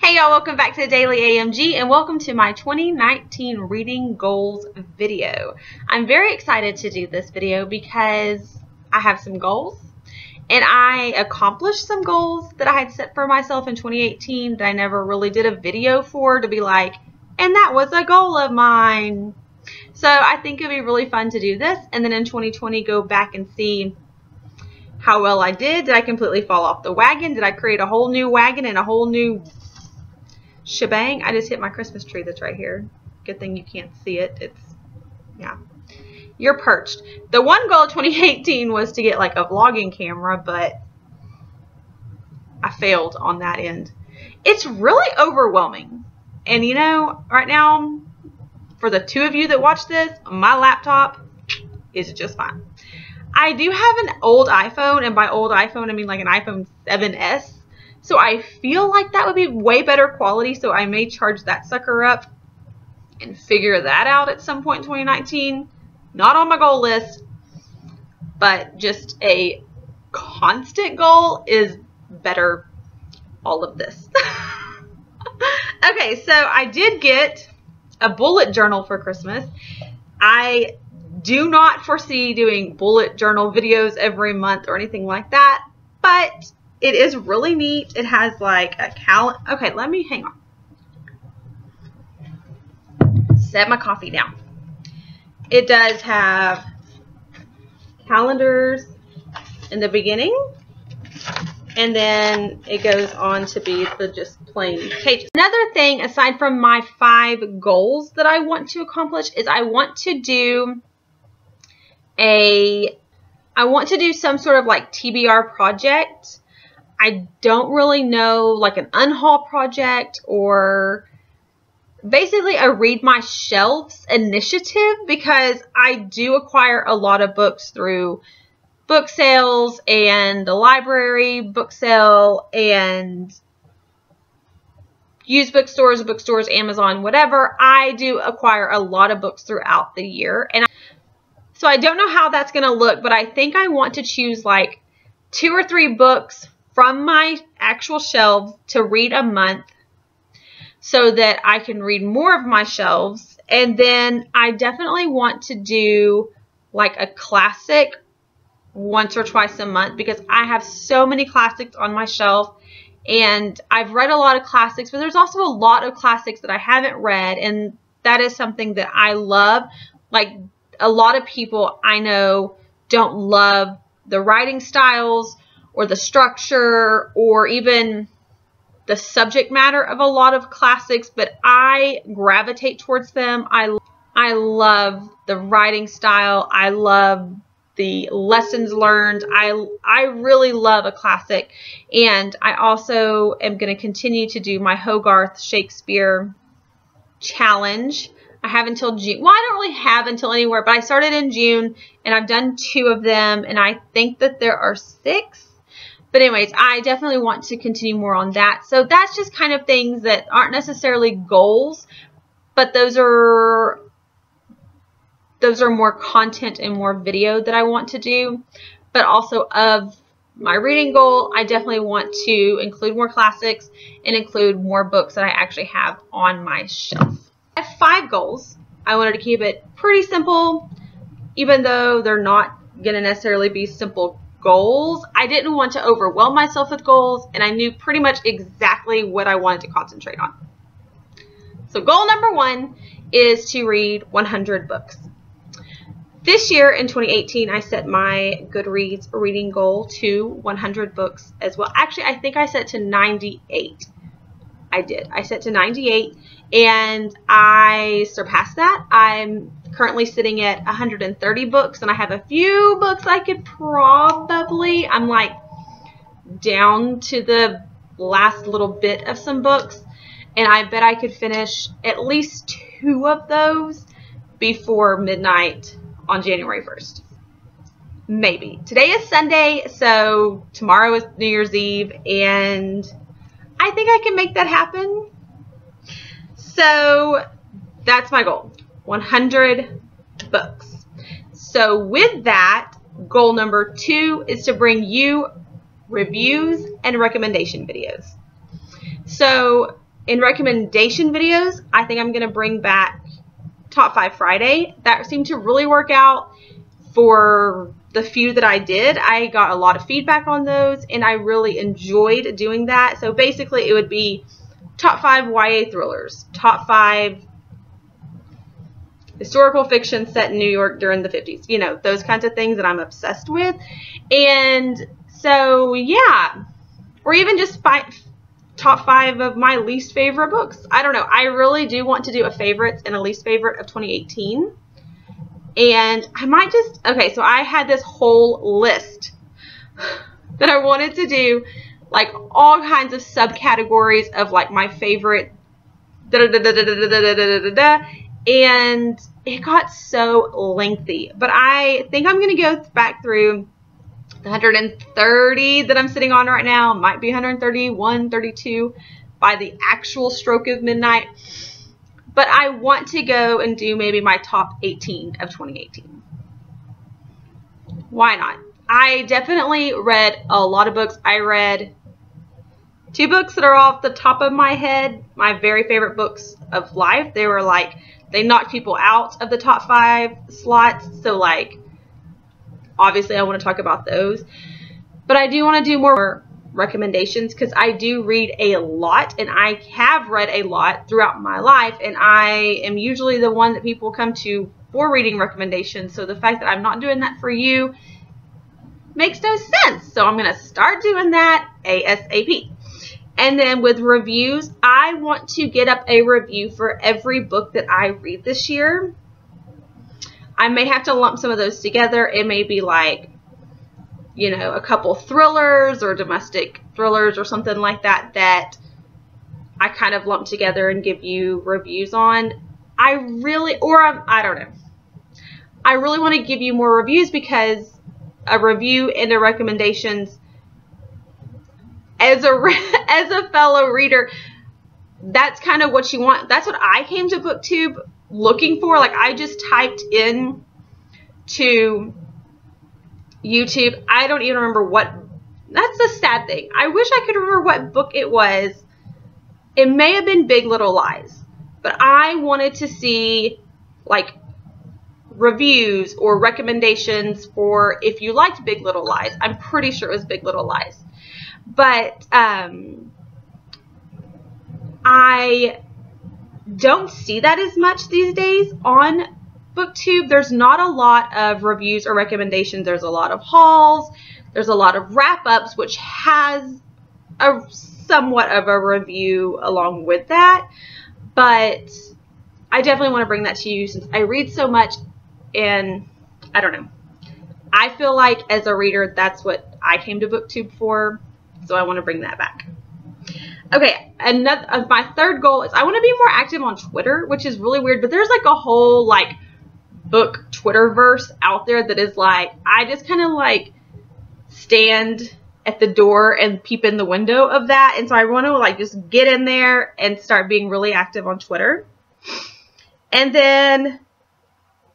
Hey y'all, welcome back to the Daily AMG and welcome to my 2019 reading goals video. I'm very excited to do this video because I have some goals and I accomplished some goals that I had set for myself in 2018 that I never really did a video for to be like, and that was a goal of mine. So I think it'd be really fun to do this and then in 2020 go back and see how well I did. Did I completely fall off the wagon? Did I create a whole new wagon and a whole new shebang? I just hit my Christmas tree that's right here. Good thing you can't see it. Yeah. You're perched. The one goal of 2018 was to get like a vlogging camera, but I failed on that end. It's really overwhelming. And you know, right now, for the two of you that watch this, my laptop is just fine. I do have an old iPhone, and by old iPhone, I mean like an iPhone 7S. So I feel like that would be way better quality, so I may charge that sucker up and figure that out at some point in 2019. Not on my goal list, but just a constant goal is better all of this. Okay, so I did get a bullet journal for Christmas. I do not foresee doing bullet journal videos every month or anything like that, but it is really neat. It has like a calendar. Okay, let me hang on. Set my coffee down. It does have calendars in the beginning, and then it goes on to be the just plain pages. Another thing, aside from my 5 goals that I want to accomplish, is I want to do some sort of like TBR project. I don't really know, like an unhaul project or basically a read my shelves initiative, because I do acquire a lot of books through book sales and the library book sale and used bookstores, Amazon, whatever. I do acquire a lot of books throughout the year, and so I don't know how that's going to look, but I think I want to choose like 2 or 3 books from my actual shelves to read a month so that I can read more of my shelves. And then I definitely want to do like a classic once or twice a month, because I have so many classics on my shelf and I've read a lot of classics, but there's also a lot of classics that I haven't read, and that is something that I love. Like a lot of people I know don't love the writing styles or the structure or even the subject matter of a lot of classics, but I gravitate towards them. I love the writing style. I love the lessons learned. I really love a classic, and I also am going to continue to do my Hogarth Shakespeare challenge. I have until June. Well, I don't really have until anywhere, but I started in June, and I've done 2 of them, and I think that there are 6. But anyways, I definitely want to continue more on that. So that's just kind of things that aren't necessarily goals, but those are more content and more video that I want to do. But also of my reading goal, I definitely want to include more classics and include more books that I actually have on my shelf. I have 5 goals. I wanted to keep it pretty simple, even though they're not going to necessarily be simple goals. I didn't want to overwhelm myself with goals, and I knew pretty much exactly what I wanted to concentrate on. So goal number 1 is to read 100 books. This year in 2018, I set my Goodreads reading goal to 100 books as well. Actually, I think I set to 98. I did. I set to 98, and I surpassed that. I'm currently sitting at 130 books, and I have a few books I could probably, I'm like down to the last little bit of some books, and I bet I could finish at least 2 of those before midnight on January 1st. Maybe. Today is Sunday, so tomorrow is New Year's Eve, and I think I can make that happen. So that's my goal. 100 books. So with that, goal number 2 is to bring you reviews and recommendation videos. So in recommendation videos, I think I'm going to bring back Top 5 Friday. That seemed to really work out for the few that I did. I got a lot of feedback on those, and I really enjoyed doing that. So basically, it would be Top 5 YA thrillers, Top 5 historical fiction set in New York during the 50s. You know, those kinds of things that I'm obsessed with. And so, yeah. Or even just top 5 of my least favorite books. I don't know. I really do want to do a favorites and a least favorite of 2018. And I might just, okay, so I had this whole list that I wanted to do, like all kinds of subcategories of like my favorite and it got so lengthy. But I think I'm going to go back through the 130 that I'm sitting on right now. Might be 131, 32 by the actual stroke of midnight. But I want to go and do maybe my top 18 of 2018. Why not? I definitely read a lot of books. I read 2 books that are off the top of my head, my very favorite books of life. They were like, they knocked people out of the top 5 slots. So like, obviously I want to talk about those. But I do want to do more recommendations because I do read a lot, and I have read a lot throughout my life, and I am usually the one that people come to for reading recommendations. So the fact that I'm not doing that for you makes no sense. So I'm going to start doing that ASAP. And then with reviews, I want to get up a review for every book that I read this year. I may have to lump some of those together. It may be like, you know, a couple thrillers or domestic thrillers or something like that that I kind of lump together and give you reviews on. I don't know. I really want to give you more reviews because a review and a recommendations as a fellow reader, that's kind of what you want. That's what I came to BookTube looking for. Like, I just typed in to YouTube. I don't even remember what. That's the sad thing. I wish I could remember what book it was. It may have been Big Little Lies, but I wanted to see like reviews or recommendations for if you liked Big Little Lies. I'm pretty sure it was Big Little Lies. But I don't see that as much these days on BookTube. There's not a lot of reviews or recommendations. There's a lot of hauls. There's a lot of wrap-ups, which has a somewhat of a review along with that. But I definitely want to bring that to you since I read so much, and I don't know. I feel like as a reader, that's what I came to BookTube for. So I want to bring that back. Okay, another my third goal is I want to be more active on Twitter, which is really weird, but there's like a whole like book Twitterverse out there that is like, I just kind of like stand at the door and peep in the window of that. And so I want to like just get in there and start being really active on Twitter. And then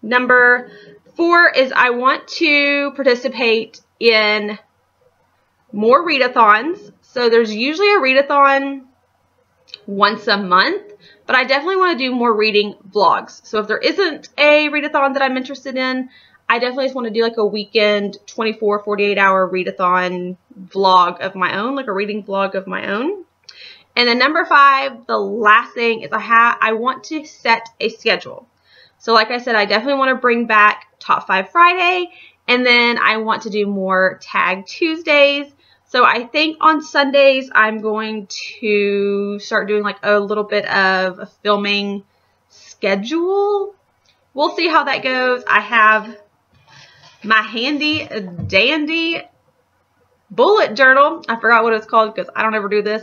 number 4 is I want to participate in more readathons. So there's usually a readathon once a month, but I definitely want to do more reading vlogs. So if there isn't a readathon that I'm interested in, I definitely just want to do like a weekend 24, 48 hour readathon vlog of my own, like a reading vlog of my own. And then number 5, the last thing is I want to set a schedule. So like I said, I definitely want to bring back Top 5 Friday, and then I want to do more Tag Tuesdays. So I think on Sundays, I'm going to start doing like a little bit of a filming schedule. We'll see how that goes. I have my handy dandy bullet journal. I forgot what it's called because I don't ever do this.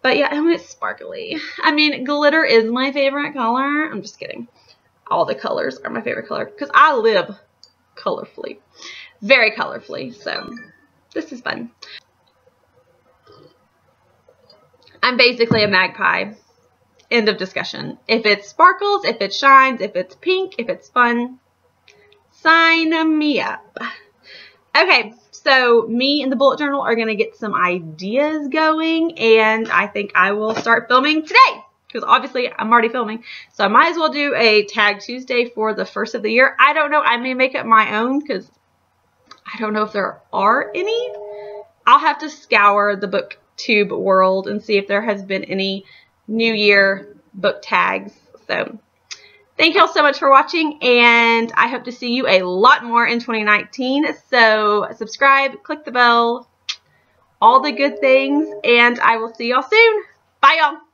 But yeah, and it's sparkly. I mean, glitter is my favorite color. I'm just kidding. All the colors are my favorite color because I live colorfully. Very colorfully. So this is fun. I'm basically a magpie. End of discussion. If it sparkles, if it shines, if it's pink, if it's fun, sign me up. Okay, So me and the bullet journal are going to get some ideas going, and I think I will start filming today because obviously I'm already filming. So I might as well do a Tag Tuesday for the first of the year. I don't know. I may make up my own because I don't know if there are any. I'll have to scour the BookTube world and see if there has been any New Year book tags. So thank you all so much for watching, and I hope to see you a lot more in 2019. So subscribe, click the bell, all the good things, and I will see y'all soon. Bye, y'all.